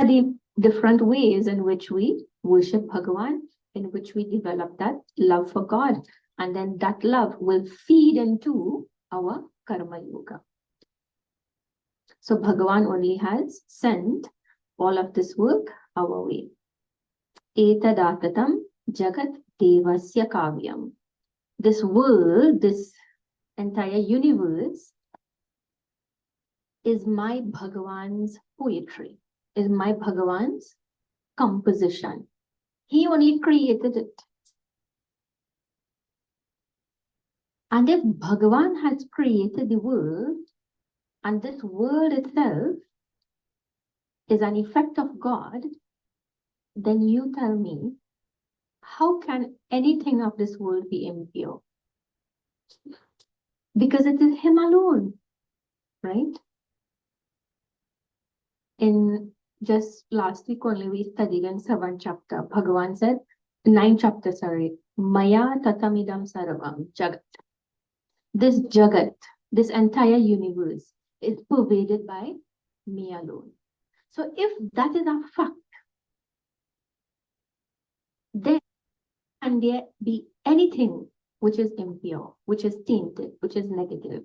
the different ways in which we worship Bhagavan, in which we develop that love for God. And then that love will feed into our karma yoga. So Bhagavan only has sent all of this work our way. Etadatatam jagat devasya kavyam. This world, this entire universe is my Bhagavan's poetry, is my Bhagavan's composition. He only created it. And if Bhagavan has created the world, and this world itself is an effect of God, then you tell me, how can anything of this world be impure? Because it is Him alone, right? In just last week only, we studied in 7th chapter. Bhagavan said, 9th chapter, sorry, Maya tatamidam sarvam jagat. This jagat, this entire universe, is pervaded by me alone. So if that is a fact, then can there be anything which is impure, which is tainted, which is negative?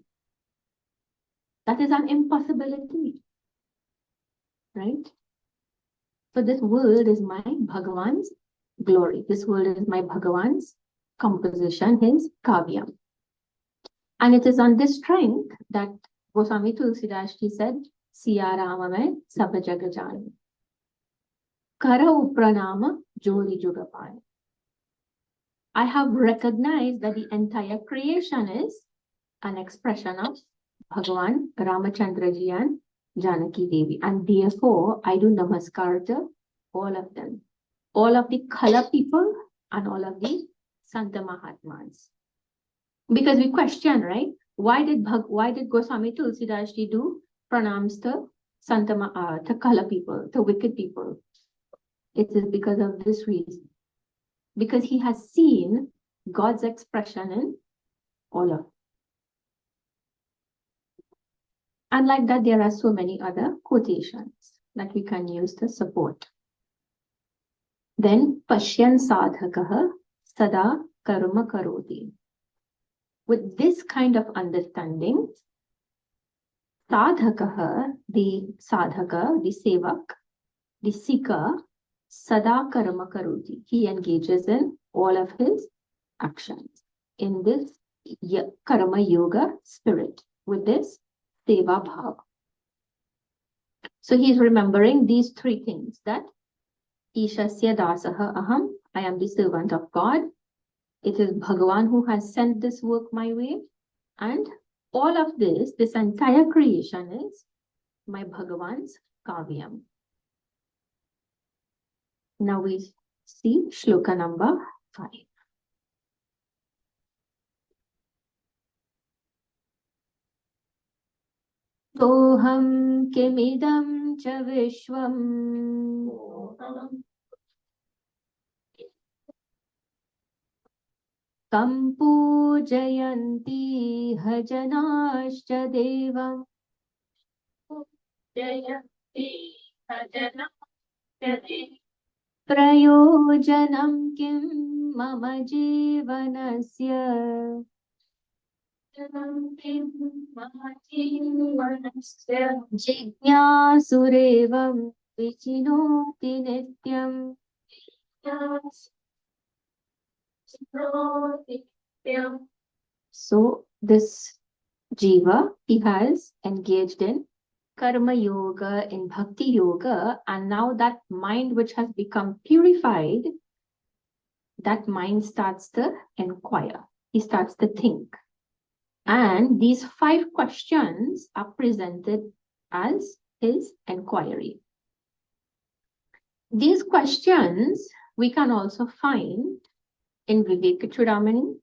That is an impossibility, right? So this world is my Bhagavan's glory. This world is my Bhagavan's composition, his kavyam. And it is on this strength that Goswami Tulsidas Ji said, Siya Rama mein sab jag jane. Kara upranama jori jugapaya. I have recognized that the entire creation is an expression of Bhagavan, Ramachandra Ji and Janaki Devi. And therefore, I do namaskar to all of them. All of the Kala people and all of the Santa Mahatmas. Because we question, right? Why did Goswami Tulsidas Ji do pranams to to Kala people, to wicked people? It is because of this reason. Because he has seen God's expression in all of them. And like that, there are so many other quotations that we can use to support. Then, Pashyan sadhakaha sada karma karoti. With this kind of understanding, sadhakaha, the sadhaka, the sevak, the seeker, sada karma karoti. He engages in all of his actions in this karma yoga spirit, with this seva bhava. So he is remembering these three things, that Ishasya dasaha aham, I am the servant of God. It is Bhagavan who has sent this work my way. And all of this entire creation is my Bhagavan's kavyam. Now we see shloka number 5. Soham kimidam cha vishwam tam pujayanti hajanascha devam prayojanam kim mama jivanasya Jnanasurevam vichinoti nityam. So this jiva, he has engaged in karma yoga, in bhakti yoga, and now that mind which has become purified, that mind starts to inquire. He starts to think. And these 5 questions are presented as his inquiry. These questions we can also find in Vivekachudamani,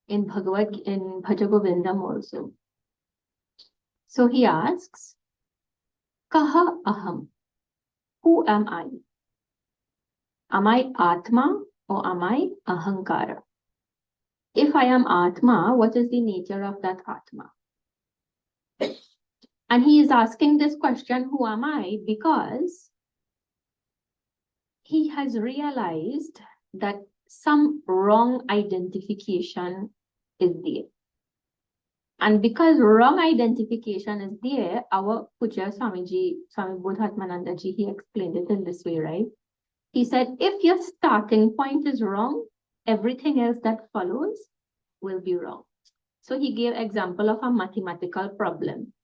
in Bhajagovindam also. So he asks, Kaha aham? Who am I? Am I Atma or am I Ahankara? If I am Atma, what is the nature of that Atma? And he is asking this question, who am I? Because he has realized that some wrong identification is there. And because wrong identification is there, our Puja Swamiji, Swami Bodhatmanandaji, he explained it in this way, right? He said, if your starting point is wrong, everything else that follows will be wrong. So he gave example of a mathematical problem.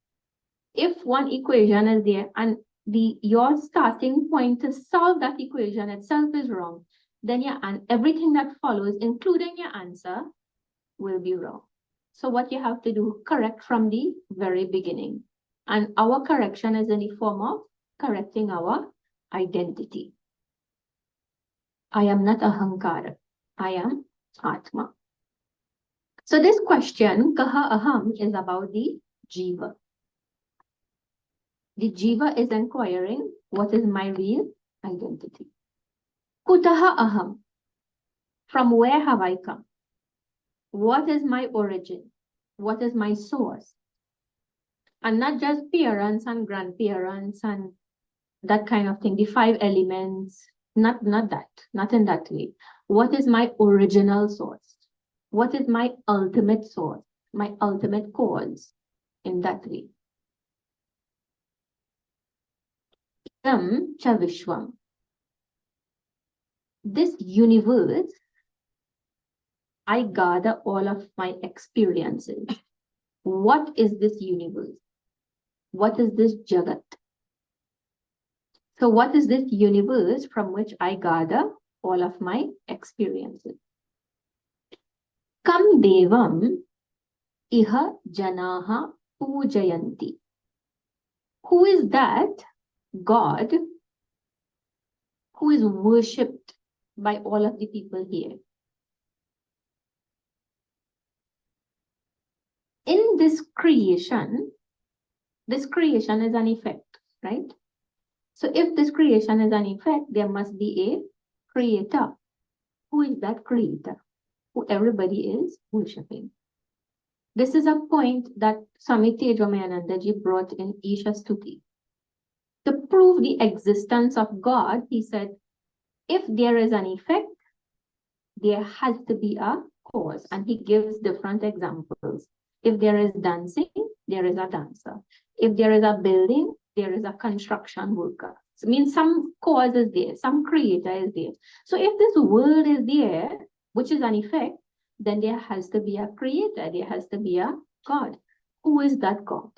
If one equation is there and your starting point to solve that equation itself is wrong, then everything that follows, including your answer, will be wrong. So what you have to do, correct from the very beginning. And our correction is in the form of correcting our identity. I am not Ahankara. I am Atma. So this question, Kaha Aham, is about the Jiva. The Jiva is inquiring, what is my real identity? Kutaha Aham. From where have I come? What is my origin? What is my source? And not just parents and grandparents and that kind of thing, the 5 elements, not that, not in that way. What is my original source? What is my ultimate source, my ultimate cause in that way? Idam cha Vishwam. This universe, I gather all of my experiences. What is this universe? What is this Jagat? So what is this universe from which I gather all of my experiences? Kam Devam Iha Janaha Pujayanti. Who is that God who is worshipped by all of the people here? In this creation is an effect, right? So if this creation is an effect, there must be a creator. Who is that creator? Who everybody is worshipping. This is a point that Swami Tejwamayanandaji brought in Isha Stuti. To prove the existence of God, he said, if there is an effect, there has to be a cause. And he gives different examples. If there is dancing, there is a dancer. If there is a building, there is a construction worker. So it means some cause is there, some creator is there. So if this world is there, which is an effect, then there has to be a creator, there has to be a God. Who is that God?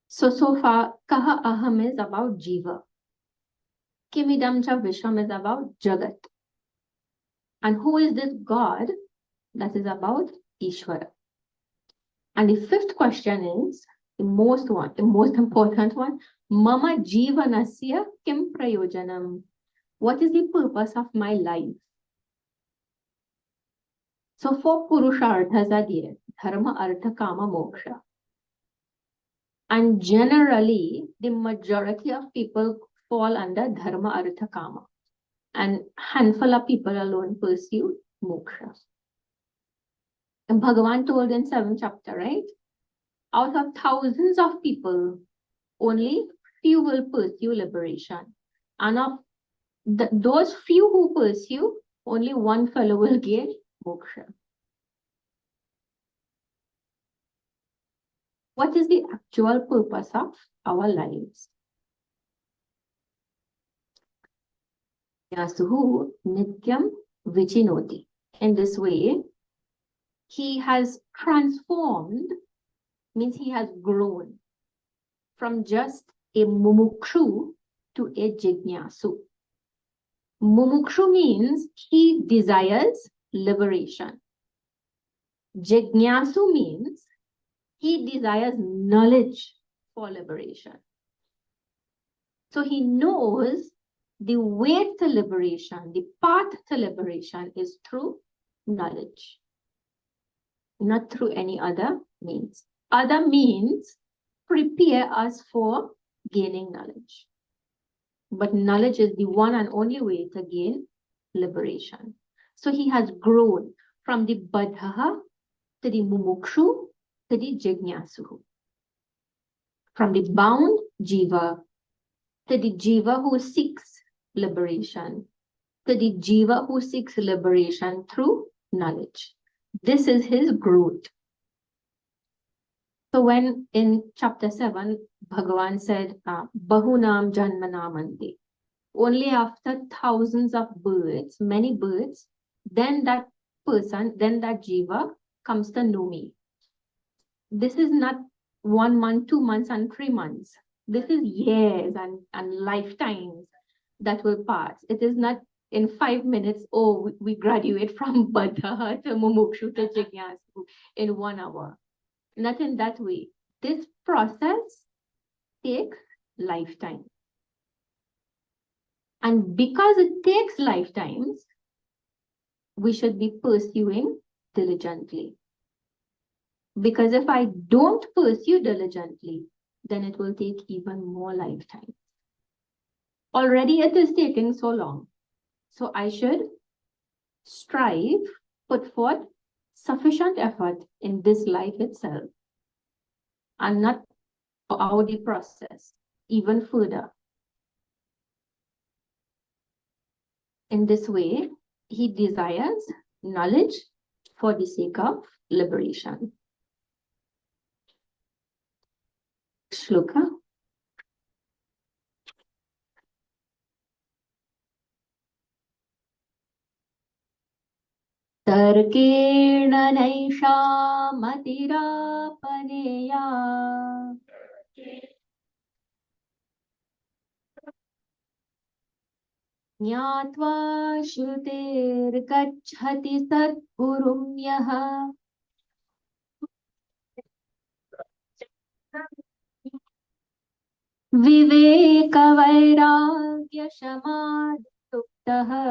So far, Kaha Aham is about Jiva. Kimidam cha Vishwam is about Jagat. And who is this God? That is about Ishvara. And the 5th question is the most important one. Mama Jivanasya Kim Prayojanam. What is the purpose of my life? So 4 Purusharthas are there. Dharma, Artha, Kama, Moksha. And generally, the majority of people fall under Dharma, Artha, Kama. And handful of people alone pursue Moksha. And Bhagavan told in 7th chapter, right? Out of thousands of people, only few will pursue liberation. And of those few who pursue, only one fellow will get moksha. What is the actual purpose of our lives? Yasuhu Nityam Vichinoti. In this way, he has transformed, means he has grown from just a mumukshu to a jignasu. Mumukshu means he desires liberation. Jignasu means he desires knowledge for liberation. So he knows the way to liberation, the path to liberation is through knowledge, not through any other means. Other means prepare us for gaining knowledge. But knowledge is the one and only way to gain liberation. So he has grown from the Badhaha to the Mumukshu to the Jignasu. From the bound Jiva to the jiva who seeks liberation, to the jiva who seeks liberation through knowledge. This is his growth. So when in chapter 7, Bhagavan said, Bahunam Janmanamante, only after thousands of births, many births, then that person, then that jiva comes to know me. This is not 1 month, 2 months, and 3 months. This is years and lifetimes that will pass. It is not in 5 minutes, oh, we graduate from Baddha to Mumukshu to Jignasu in 1 hour. Not in that way. This process takes lifetime. And because it takes lifetimes, we should be pursuing diligently. Because if I don't pursue diligently, then it will take even more lifetimes. Already it is taking so long. So I should strive, put forth sufficient effort in this life itself and not out the process even further. In this way, he desires knowledge for the sake of liberation. Shloka. Tarkena naisha matirapaneya Jnatva shruter gacchati sadgurum yaha Viveka vairagya samadhuktaha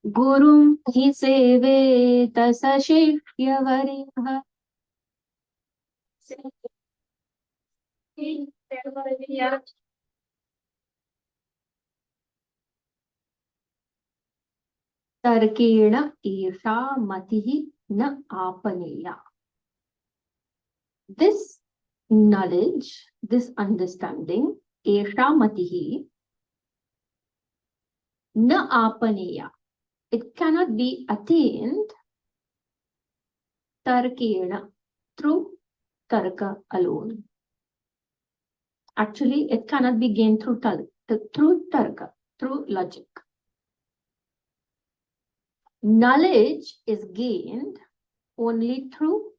Gurum hi seveta sashishyavaryaha Tarkena esha matihi na apaneya. This knowledge, this understanding, esha matihi na apaneya. It cannot be attained tarkena, through tarka alone. Actually, it cannot be gained through tarka, through logic. Knowledge is gained only through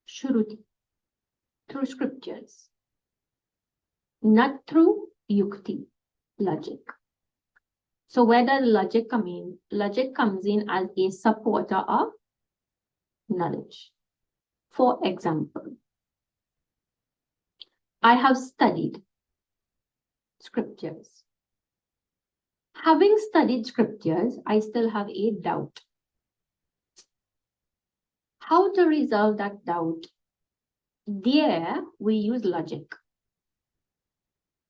shruti, through scriptures, not through yukti, logic. So where does logic come in? Logic comes in as a supporter of knowledge. For example, I have studied scriptures. Having studied scriptures, I still have a doubt. How to resolve that doubt? There, we use logic.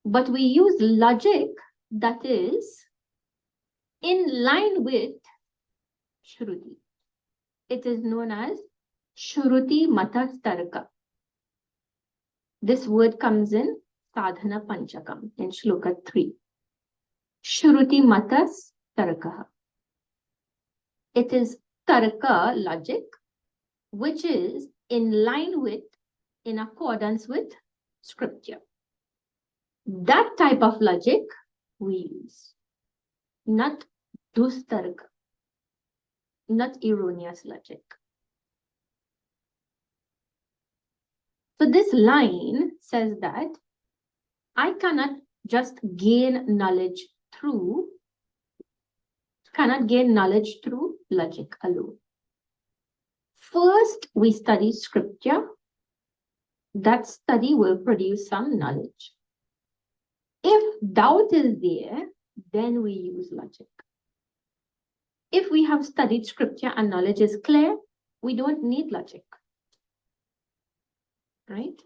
But we use logic that is in line with Shruti. It is known as Shruti Mata Tarka. This word comes in Sadhana Panchakam in Shloka 3. Shruti Matas Tarkaha. It is Tarka, logic, which is in line with, in accordance with scripture. That type of logic we use, not dustarka, not erroneous logic. So this line says that I cannot just gain knowledge through logic alone. First, we study scripture. That study will produce some knowledge. If doubt is there, then we use logic. If we have studied scripture and knowledge is clear, we don't need logic. Right?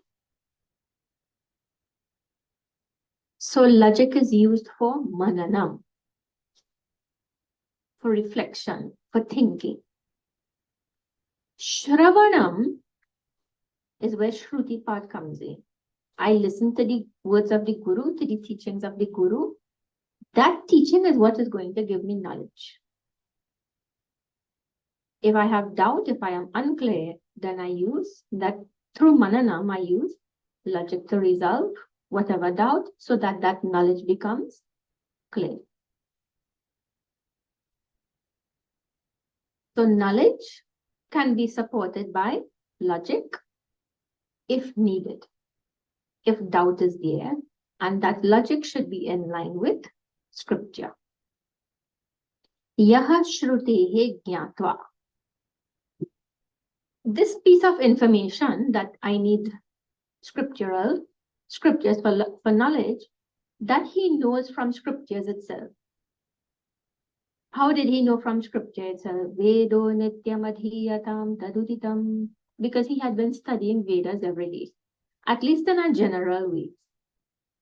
So logic is used for mananam, for reflection, for thinking. Shravanam is where Shruti part comes in. I listen to the words of the Guru, to the teachings of the Guru. That teaching is what is going to give me knowledge. If I have doubt, if I am unclear, then I use that through Mananam, I use logic to resolve whatever doubt so that that knowledge becomes clear. So knowledge can be supported by logic if needed, if doubt is there, and that logic should be in line with scripture. Yaha shrutehe jnatva. This piece of information that I need scriptures for knowledge, that he knows from scriptures itself. How did he know from scripture itself? Vedo nityam adhiyatam taduditam. Because he had been studying Vedas every day, at least in a general way.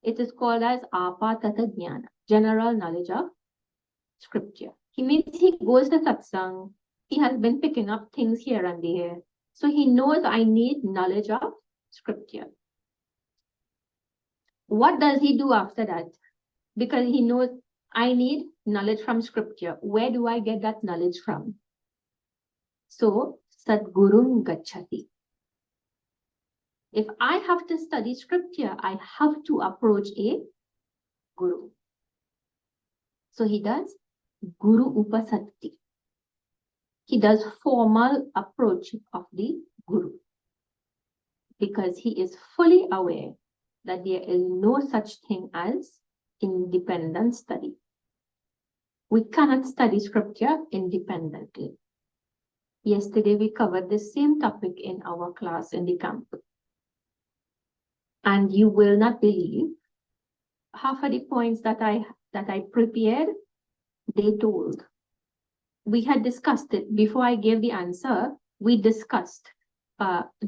It is called as apatata jnana, general knowledge of scripture. He means he goes to satsang, he has been picking up things here and there. So he knows I need knowledge of scripture. What does he do after that? Because he knows I need knowledge from scripture. Where do I get that knowledge from? So, Sadgurum Gachati. If I have to study scripture, I have to approach a guru. So he does Guru Upasati. He does formal approach of the guru because he is fully aware that there is no such thing as independent study. We cannot study scripture independently. Yesterday, we covered the same topic in our class in the camp. And you will not believe half of the points that I prepared, they told. We had discussed it before I gave the answer. We discussed,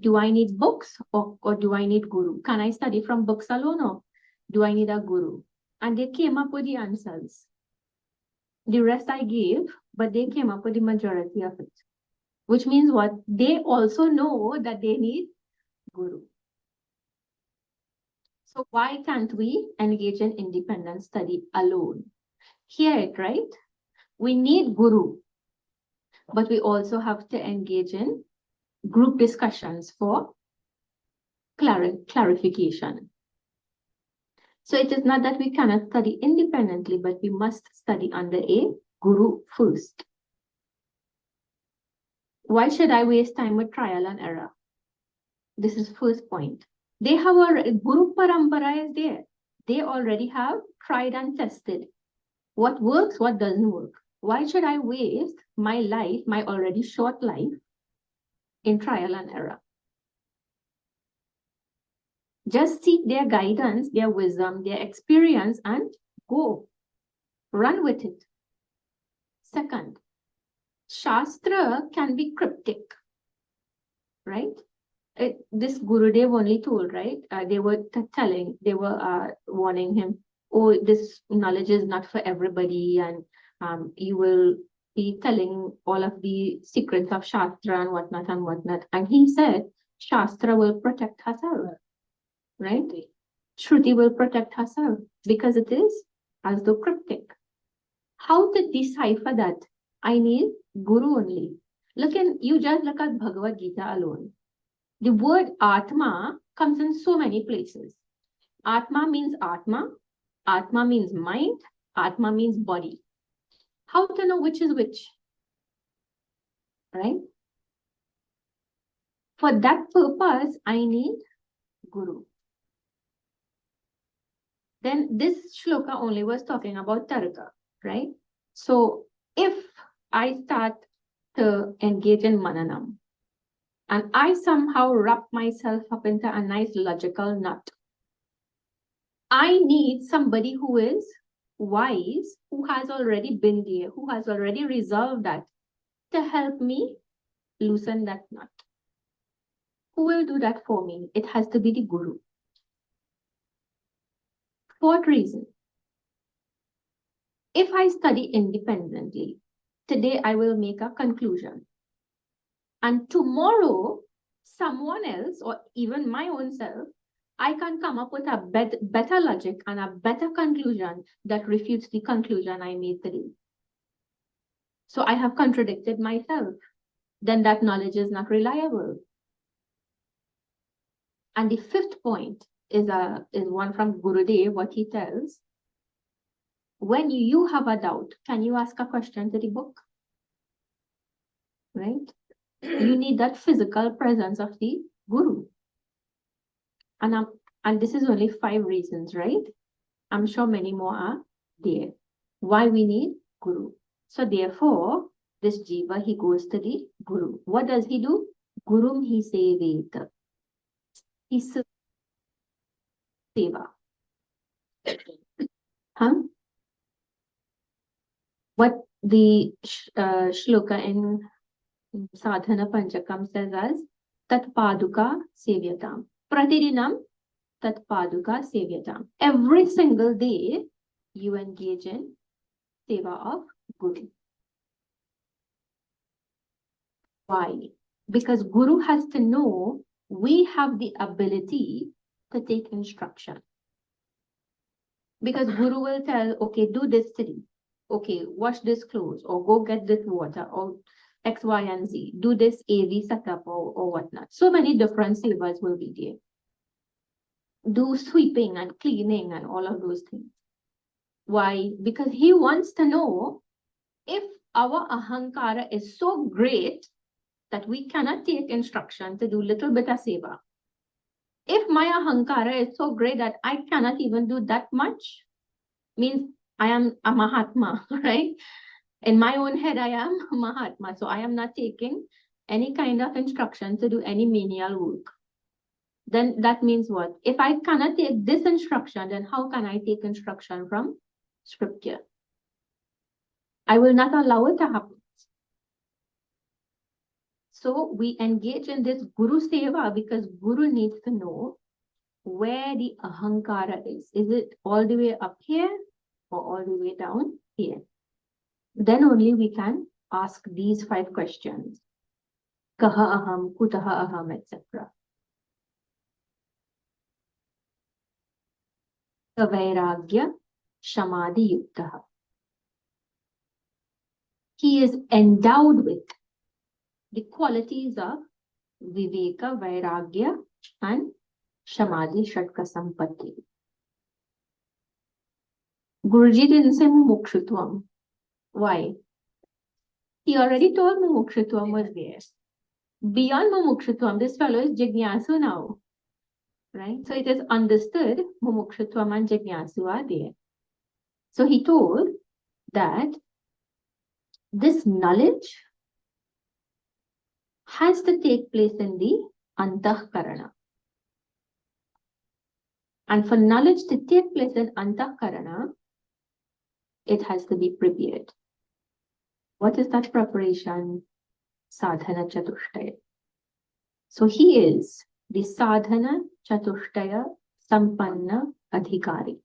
do I need books or do I need guru? Can I study from books alone or do I need a guru? And they came up with the answers. The rest I gave, but they came up with the majority of it. Which means what? They also know that they need guru. So why can't we engage in independent study alone? Hear it, right? We need guru, but we also have to engage in group discussions for clarification. So it is not that we cannot study independently, but we must study under a guru first. Why should I waste time with trial and error? This is first point. They have a Guru Parampara is there. They already have tried and tested what works, what doesn't work. Why should I waste my life, my already short life, in trial and error? Just seek their guidance, their wisdom, their experience, and go. Run with it. Second, Shastra can be cryptic, right? This Gurudev only told, right? They were warning him, oh, this knowledge is not for everybody, and you will be telling all of the secrets of Shastra and whatnot and whatnot. And he said, Shastra will protect herself, right? Shruti will protect herself because it is as though cryptic. How to decipher that? I need Guru only. You just look at Bhagavad Gita alone. The word Atma comes in so many places. Atma means Atma. Atma means mind. Atma means body. How to know which is which? Right? For that purpose, I need Guru. Then this shloka only was talking about Tarka, right? So if I start to engage in Mananam, and I somehow wrap myself up into a nice logical knot, I need somebody who is wise, who has already been there, who has already resolved that, to help me loosen that knot. Who will do that for me? It has to be the Guru. Fourth reason, if I study independently, today I will make a conclusion. And tomorrow, someone else or even my own self, I can come up with a better logic and a better conclusion that refutes the conclusion I made today. So I have contradicted myself. Then that knowledge is not reliable. And the fifth point is one from Gurudev, what he tells. When you have a doubt, can you ask a question to the book? Right? You need that physical presence of the Guru. And this is only 5 reasons, right? I'm sure many more are there. Why we need Guru. So therefore, this Jiva, he goes to the Guru. What does he do? Gurum hi sevet. He seva. Huh? What the shloka in Sadhana Panchakam says as Tat Paduka Sevyatam. Pratidinam Tat Paduka Sevyatam. Every single day you engage in seva of Guru. Why? Because Guru has to know we have the ability to take instruction. Because Guru will tell, okay, do this today. Okay, wash this clothes, or go get this water, or X, Y, and Z. Do this AV setup or whatnot. So many different sevas will be there. Do sweeping and cleaning and all of those things. Why? Because he wants to know if our ahankara is so great that we cannot take instruction to do little bit of seva. If my ahankara is so great that I cannot even do that much, means I am a Mahatma, right? In my own head, I am a Mahatma. So I am not taking any kind of instruction to do any menial work. Then that means what? If I cannot take this instruction, then how can I take instruction from scripture? I will not allow it to happen. So we engage in this Guru Seva because Guru needs to know where the ahankara is. Is it all the way up here or all the way down here? Then only we can ask these 5 questions. Kaha aham, kutaha aham, etc. Vairagya Shamadhi Yuktaha. He is endowed with the qualities of Viveka, Vairagya, and Shamadhi Shatka Sampatti. Guruji didn't say Mumukshutvam. Why? He already told Mumukshutvam was there. Beyond Mumukshutvam, this fellow is Jignasu now. Right? So it is understood Mumukshutvam and Jignasu are there. So he told that this knowledge has to take place in the Antahkarana. And for knowledge to take place in Antahkarana, it has to be prepared. What is that preparation? Sadhana Chatushtaya. So he is the Sadhana Chatushtaya Sampanna Adhikari.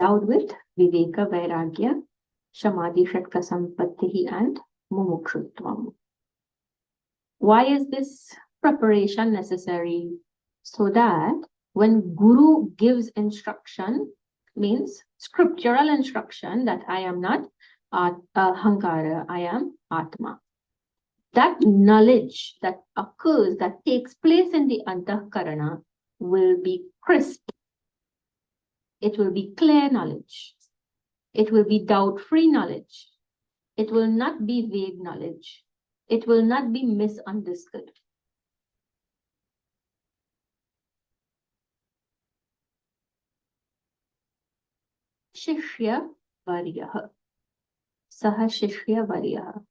Endowed with Viveka, Vairagya, Shamadhi, Shatka Sampatti, and Mumukshutvam. Why is this preparation necessary? So that when Guru gives instruction, means scriptural instruction that I am not Hankara, I am Atma. That knowledge that occurs, that takes place in the Antahkarana will be crisp. It will be clear knowledge. It will be doubt-free knowledge. It will not be vague knowledge. It will not be misunderstood. Shishya Varyaha. Saha Shishya Varyaha.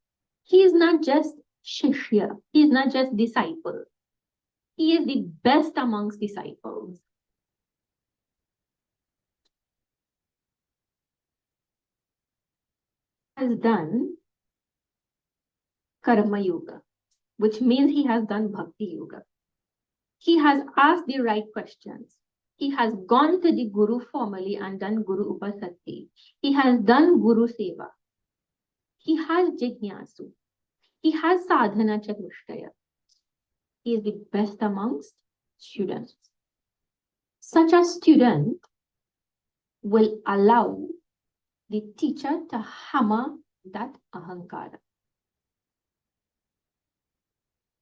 He is not just Shishya. He is not just disciple. He is the best amongst disciples. Has done Karma Yoga, which means he has done Bhakti Yoga. He has asked the right questions. He has gone to the Guru formally and done Guru Upasatti. He has done Guru Seva. He has Jignasu. He has Sadhana Chatushtaya. He is the best amongst students. Such a student will allow the teacher to hammer that ahankara,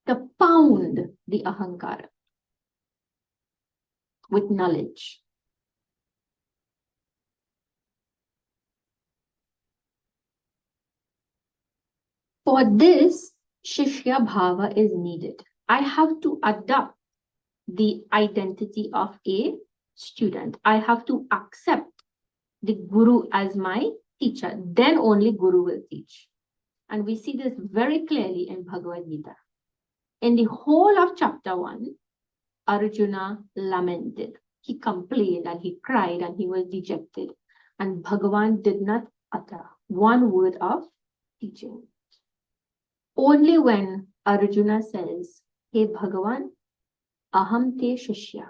to pound the ahankara with knowledge. For this, Shishya Bhava is needed. I have to adopt the identity of a student. I have to accept the Guru as my teacher. Then only Guru will teach. And we see this very clearly in Bhagavad Gita. In the whole of chapter 1, Arjuna lamented. He complained and he cried and he was dejected. And Bhagavan did not utter one word of teaching. Only when Arjuna says, "Hey Bhagavan, aham te shishya,"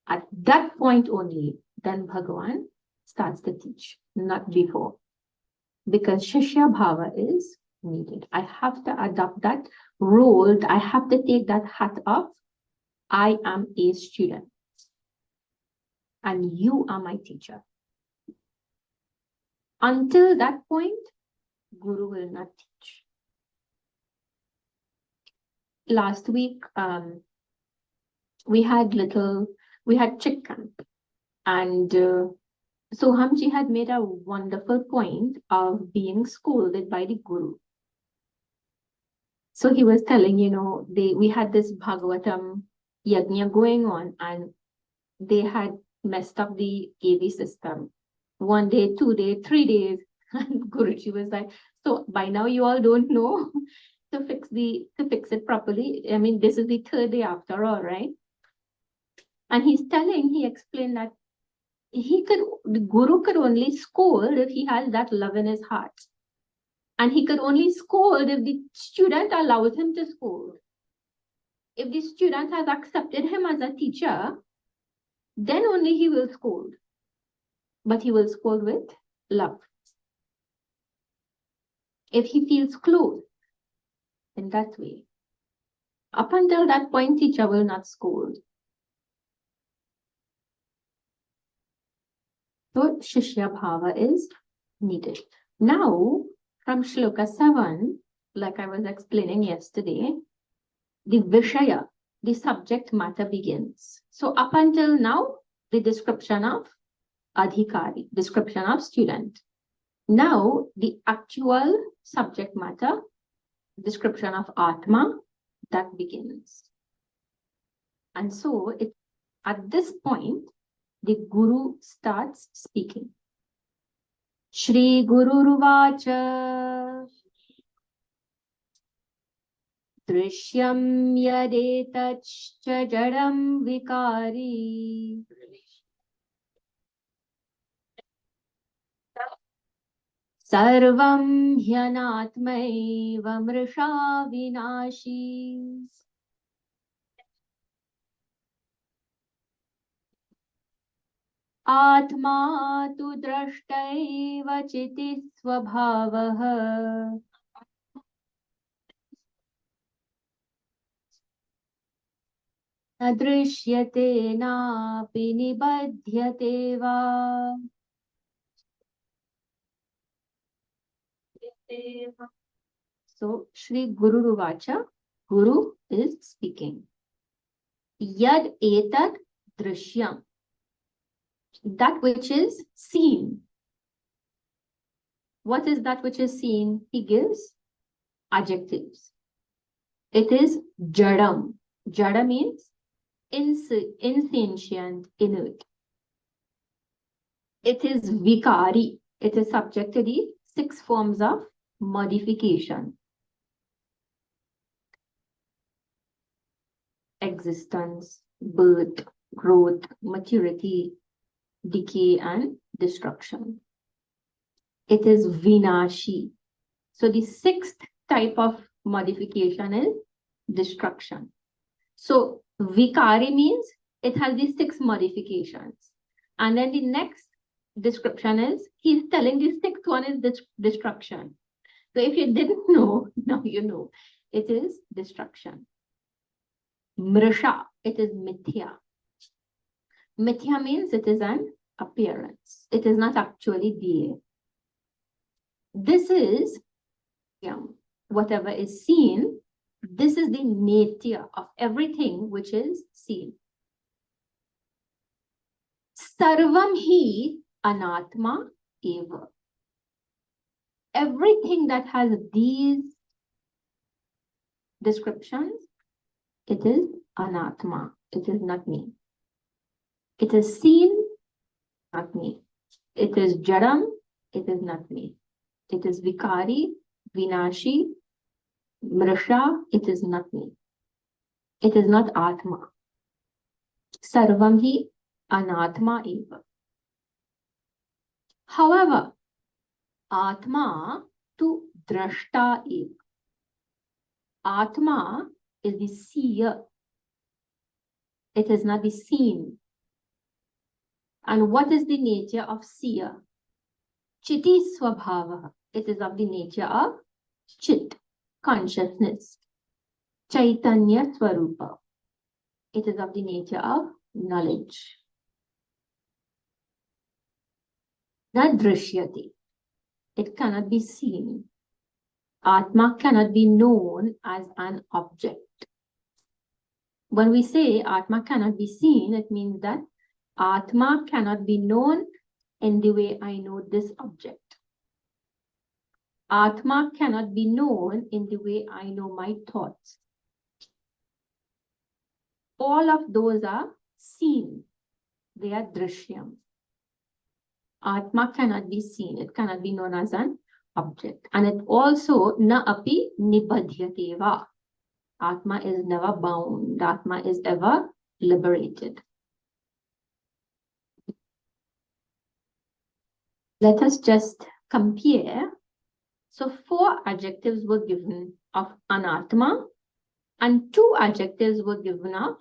at that point only, then Bhagavan starts to teach, not before. Because Shishya Bhava is needed. I have to adopt that role. I have to take that hat off. I am a student. And you are my teacher. Until that point, Guru will not teach. Last week, we had chick camp, and Sohamji had made a wonderful point of being scolded by the Guru. So he was telling, we had this Bhagavatam yajna going on, and they had messed up the AV system. 1 day, 2 days, 3 days, and Guruji was like, "So by now you all don't know to fix it properly. I mean, this is the 3rd day after all, right?" And he explained that the Guru could only scold if he has that love in his heart. And he could only scold if the student allows him to scold. If the student has accepted him as a teacher, then only he will scold. But he will scold with love. If he feels close in that way, up until that point, teacher will not scold. So Shishya Bhava is needed. Now, from Shloka 7, like I was explaining yesterday, the Vishaya, the subject matter begins. So up until now, the description of Adhikari, description of student. Now, the actual subject matter, description of Atma, that begins. And so, at this point, the Guru starts speaking. Shri Guru Ruvacha Drishyam Yadetachcha Jadam Vikari Sarvam Hyanatmaiva Mrisha Vinashi. Atma tu drashtaiva chiti svabhavaha nadrishyate napi nibadhyate va. So, Shri Guru Ruvacha, Guru is speaking. Yad etat drishyam, that which is seen. What is that which is seen? He gives adjectives. It is jadam. Jada means insentient, inert. It is vikari. It is subject to the 6 forms of modification. Existence, birth, growth, maturity, decay, and destruction. It is vinashi. So the 6th type of modification is destruction. So vikari means it has the 6 modifications. And then the next description is, he's telling the 6th one is destruction. So if you didn't know, now you know. It is destruction. Mrisha, it is mithya. Mithya means it is an appearance. It is not actually there. This is whatever is seen. This is the nature of everything which is seen. Sarvam hi anatma eva. Everything that has these descriptions, it is anatma. It is not me. It is seen, not me. It is jadam, it is not me. It is vikari, vinashi, mrisha, it is not me. It is not atma. Sarvam hi anatma eva. However, atma tu drashta eva. Atma is the seer. It is not the seen. And what is the nature of seer? Chiti swabhava. It is of the nature of chit, consciousness. Caitanya swarupa. It is of the nature of knowledge. Na drishyati. It cannot be seen. Atma cannot be known as an object. When we say Atma cannot be seen, it means that Atma cannot be known in the way I know this object. Atma cannot be known in the way I know my thoughts. All of those are seen. They are drishyam. Atma cannot be seen. It cannot be known as an object. And it also na api nibadhyateva. Atma is never bound. Atma is ever liberated. Let us just compare. So 4 adjectives were given of anatma and 2 adjectives were given of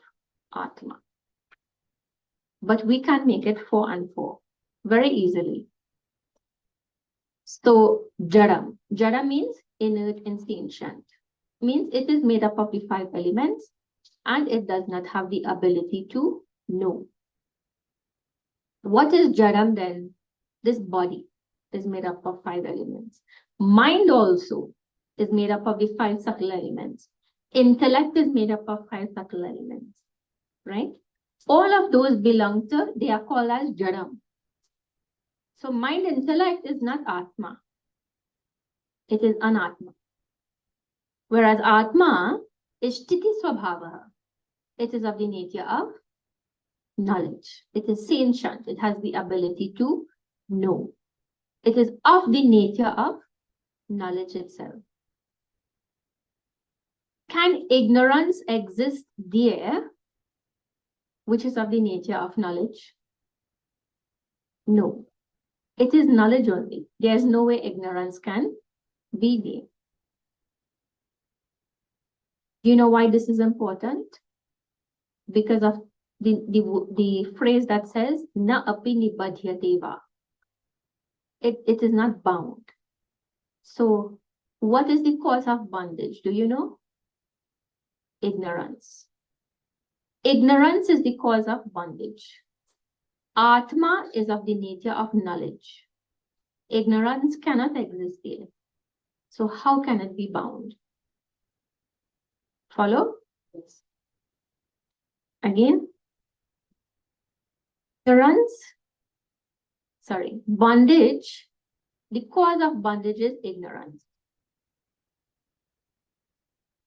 atma. But we can make it 4 and 4 very easily. So jadam. Jadam means inert, insentient. Means it is made up of the 5 elements and it does not have the ability to know. What is jadam then? This body is made up of 5 elements. Mind also is made up of the 5 subtle elements. Intellect is made up of 5 subtle elements, right? All of those belong to, they are called as jadam. So mind, intellect is not atma. It is anatma. Whereas atma is sthiti swabhava. It is of the nature of knowledge. It is sentient. It has the ability to know. It is of the nature of knowledge itself. Can ignorance exist there, which is of the nature of knowledge? No. It is knowledge only. There is no way ignorance can be there. Do you know why this is important? Because of the phrase that says, na api nibadhyateva. It is not bound. So, what is the cause of bondage? Do you know? Ignorance. Ignorance is the cause of bondage. Atma is of the nature of knowledge. Ignorance cannot exist there. So, how can it be bound? Follow? Yes. Again. Bondage. The cause of bondage is ignorance.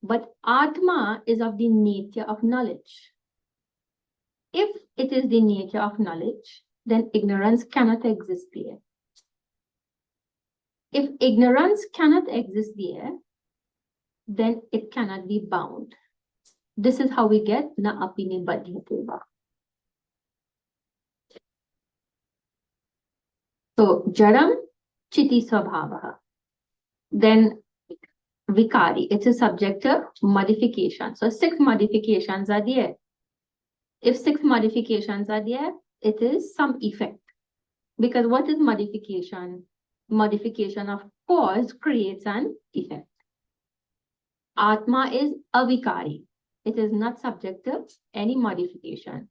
But Atma is of the nature of knowledge. If it is the nature of knowledge, then ignorance cannot exist there. If ignorance cannot exist there, then it cannot be bound. This is how we get na api nibadhyateva. So, jadam, chiti swabhavaha. Then, vikari, it's a subject of modification. So, 6 modifications are there. If 6 modifications are there, it is some effect. Because what is modification? modification of cause creates an effect. Atma is avikari. It is not subject to any modification.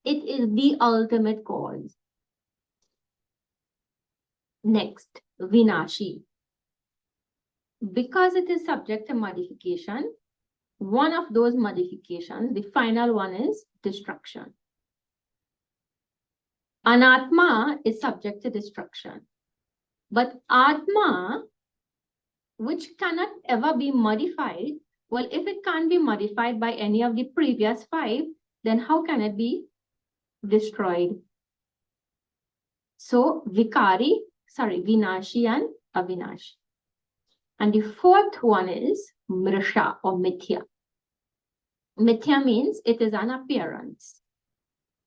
It is the ultimate cause. Next, vinashi. Because it is subject to modification, one of those modifications, the final one, is destruction. Anatma is subject to destruction. But Atma, which cannot ever be modified, well, if it can't be modified by any of the previous five, then how can it be destroyed? So Vinashi and Avinashi. And the fourth one is Mrisha or Mithya. Mithya means it is an appearance.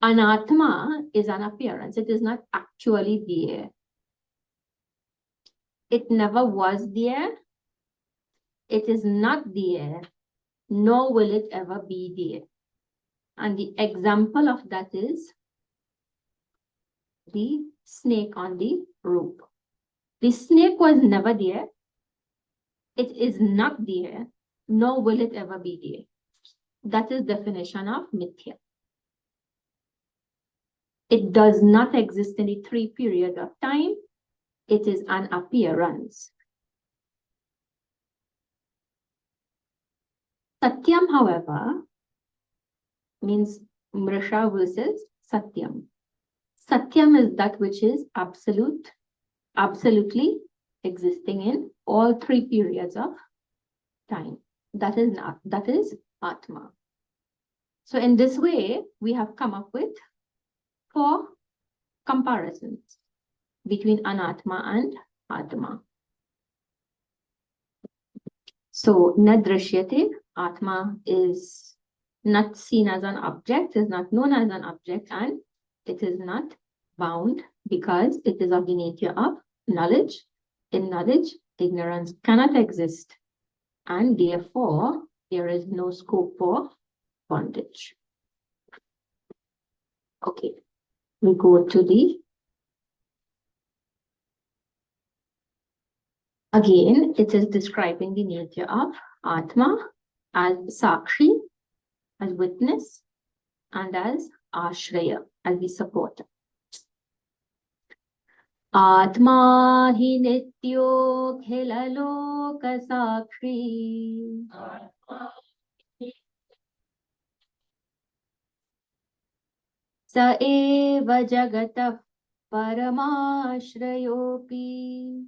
Anatma is an appearance. It is not actually there. It never was there. It is not there, nor will it ever be there. And the example of that is the snake on the rope. The snake was never there. It is not there, nor will it ever be there. That is definition of mithya. It does not exist in the three periods of time. It is an appearance. Satyam, however, means Mrisha versus Satyam. Satyam is that which is absolute, absolutely existing in all three periods of time. That is Atma. So in this way, we have come up with 4 comparisons between Anatma and Atma. So Nadrishyate, Atma is not seen as an object, is not known as an object, and it is not bound because it is of the nature of knowledge. In knowledge, ignorance cannot exist, and therefore there is no scope for bondage. Okay, we go to the again, it is describing the nature of Atma as Sakshi, as witness, and as Ashraya, as the supporter. Atma hi nityo khilaloka sakshi. Sa eva jagatah paramashrayopi.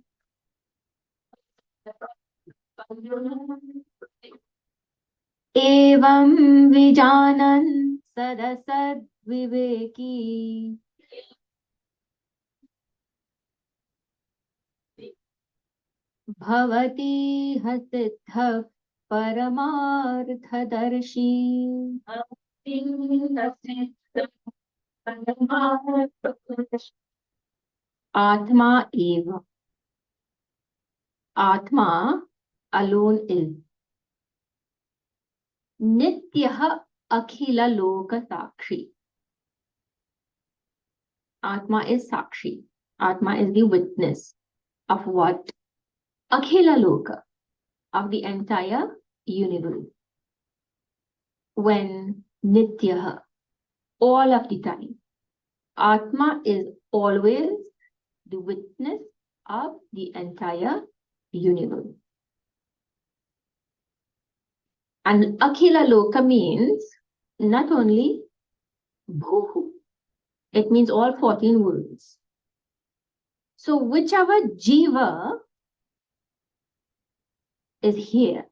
Evam vijanan sadasad viveki. Bhavati hasiddha paramarthadarshi. Atma eva. Atma alone is. Nityah akhila loka sakshi. Atma is sakshi. Atma is the witness of what? Akhila loka, of the entire universe. When Nityah, all of the time, Atma is always the witness of the entire universe. And Akhila Loka means not only Bhuhu, it means all 14 worlds. So whichever Jiva is here,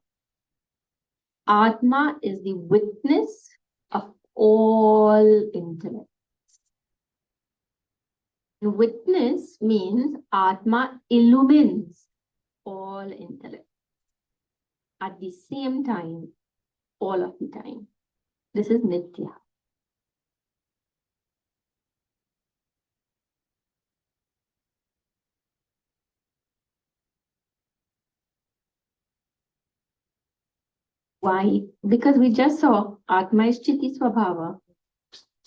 Atma is the witness of all intellect. The witness means Atma illumines all intellect at the same time, all of the time. This is Nitya. Why? Because we just saw Atma is Chitti Swabhava.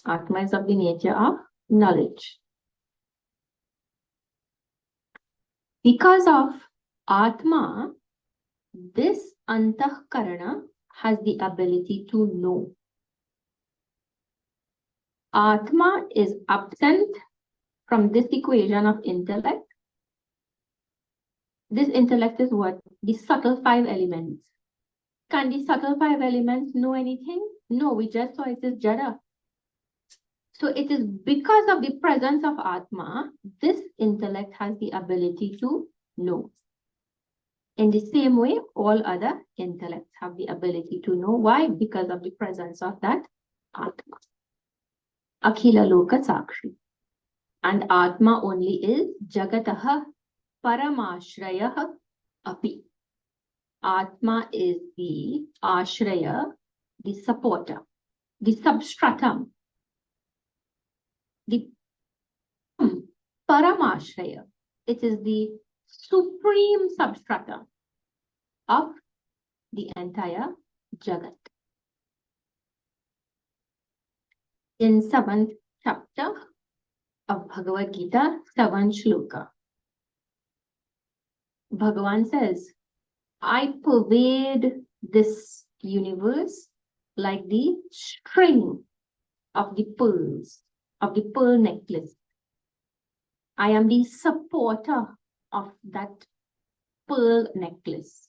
Atma is of the nature of knowledge. Because of Atma, this Antahkarana has the ability to know. Atma is absent from this equation of intellect. This intellect is what? The subtle five elements. Can the subtle five elements know anything? No, we just saw it is Jada. So it is because of the presence of Atma, this intellect has the ability to know. In the same way, all other intellects have the ability to know. Why? Because of the presence of that Atma. Akhila Loka Sakshi. And Atma only is Jagataha Paramashrayah Api. Atma is the Ashraya, the supporter, the substratum, the Paramashraya. It is the supreme substratum of the entire Jagat. In 7th chapter of Bhagavad Gita, 7th shloka, Bhagavan says, I pervade this universe like the string of the pearls, of the pearl necklace. I am the supporter of that pearl necklace.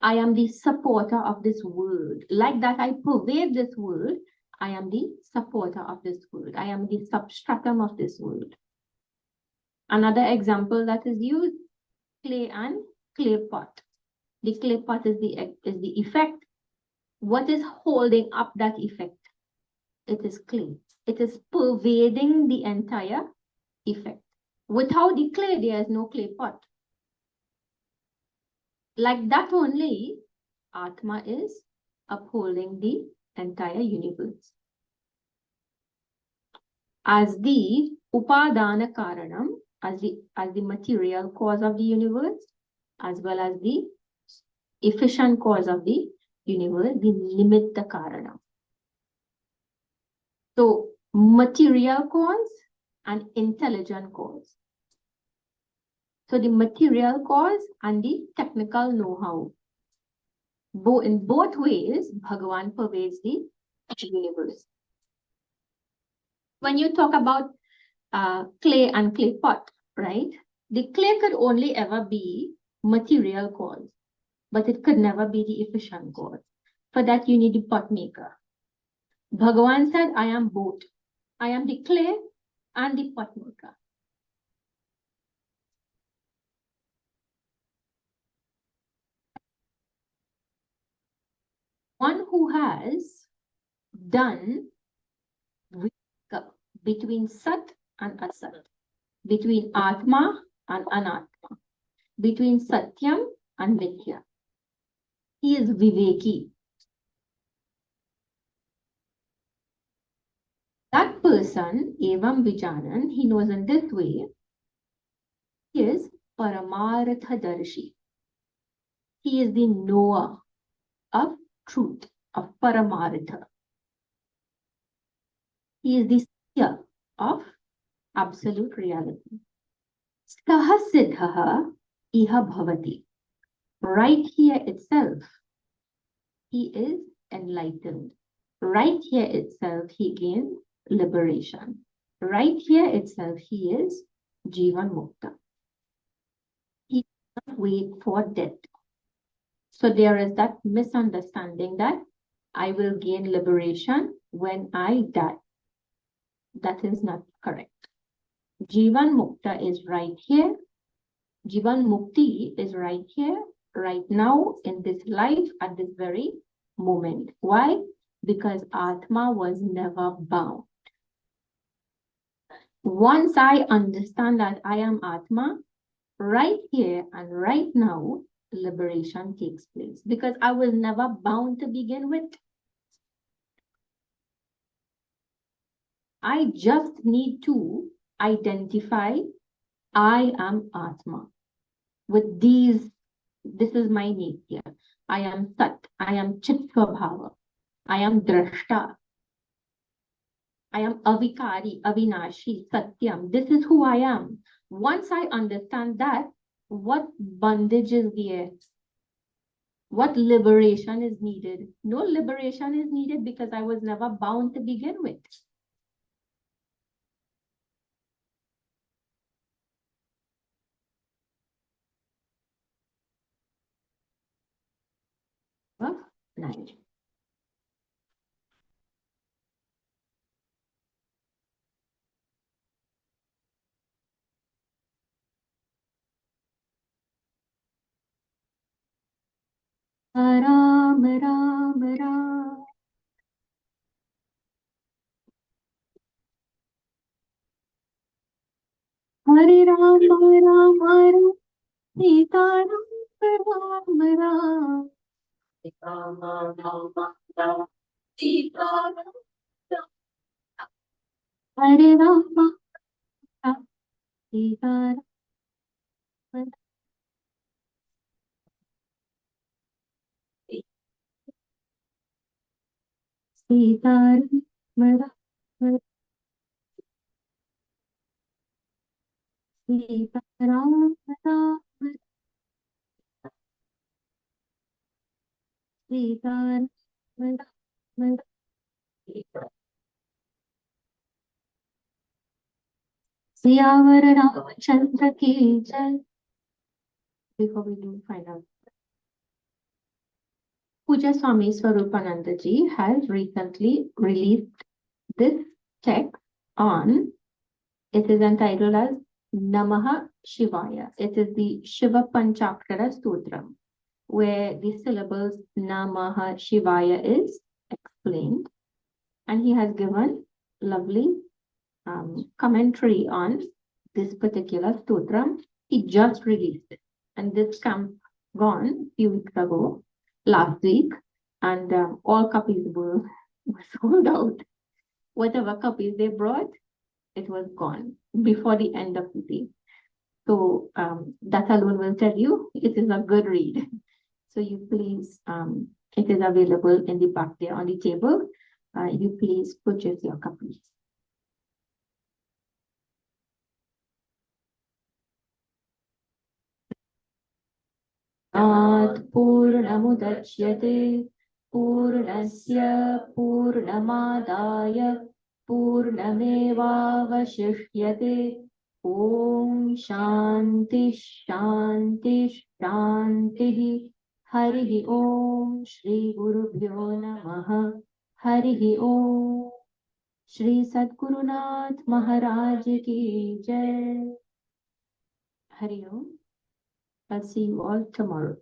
I am the supporter of this world. Like that, I pervade this world. I am the supporter of this world. I am the substratum of this world. Another example that is used, clay and clay pot. The clay pot is the effect. What is holding up that effect? It is clay. It is pervading the entire effect. Without the clay, there is no clay pot. Like that only, Atma is upholding the entire universe. As the Upadana Karanam, as the material cause of the universe, as well as the efficient cause of the universe, the Nimitta Karanam. So, material cause and intelligent cause. So, the material cause and the technical know-how. In both ways, Bhagavan pervades the universe. When you talk about clay and clay pot, right? The clay could only ever be material cause, but it could never be the efficient cause. For that, you need the pot maker. Bhagavan said, I am both. I am the clay and the pot maker. One who has done between Sat and Asat, between Atma and Anatma, between Satyam and Mithya. He is Viveki. That person, Evam Vijanan, he knows in this way, he is Paramarthadarshi. He is the knower of truth, of Paramartha. He is the seer of absolute reality. Saha Siddhaha Iha Bhavati. Right here itself, he is enlightened. Right here itself, he gains liberation. Right here itself, he is Jivan Mukta. He cannot wait for death. So there is that misunderstanding that I will gain liberation when I die. That is not correct. Jivan Mukta is right here. Jivan Mukti is right here, right now, in this life, at this very moment. Why? Because Atma was never bound. Once I understand that I am Atma, right here and right now, liberation takes place. Because I was never bound to begin with. I just need to identify I am Atma. With these, this is my nature. I am Sat. I am Chit Swabhava. I am Drashta. I am Avikari, Avinashi, Satyam. This is who I am. Once I understand that, what bondage is there? What liberation is needed? No liberation is needed because I was never bound to begin with. Huh? Nice. Ram Ram Ram. Hare Ram Ram Ram. Sita Ram Ram Ram. Ram Ram Ram. Sita Ram Ram. Hare Ram Ram. Sita Ram. Sita Ram. Sita Ram Ram. Sita Ram. Siyavar Ramchandra की जय. Before we do final, Puja Swami Swarupananda ji has recently released this text on, it is entitled as Namaha Shivaya. It is the Shiva Panchakshara Stotram, where the syllables Namaha Shivaya is explained. And he has given lovely commentary on this particular stotram. He just released it. And this camp gone a few weeks ago, last week, and all copies were sold out. Whatever copies they brought, it was gone before the end of the day. So that alone will tell you it is a good read. So you please, it is available in the back there on the table. You please purchase your copies. पूर्णमुदच्यते पूर्णस्य पूर्णमादाय पूर्णमेवावशिष्यते. ॐ शान्ति शान्ति शान्तिः. हरिः ॐ श्री गुरुभ्यो नमः. हरिः ॐ श्री सद्गुरुनाथ महाराज की जय. हरि ओम. I'll see you all tomorrow.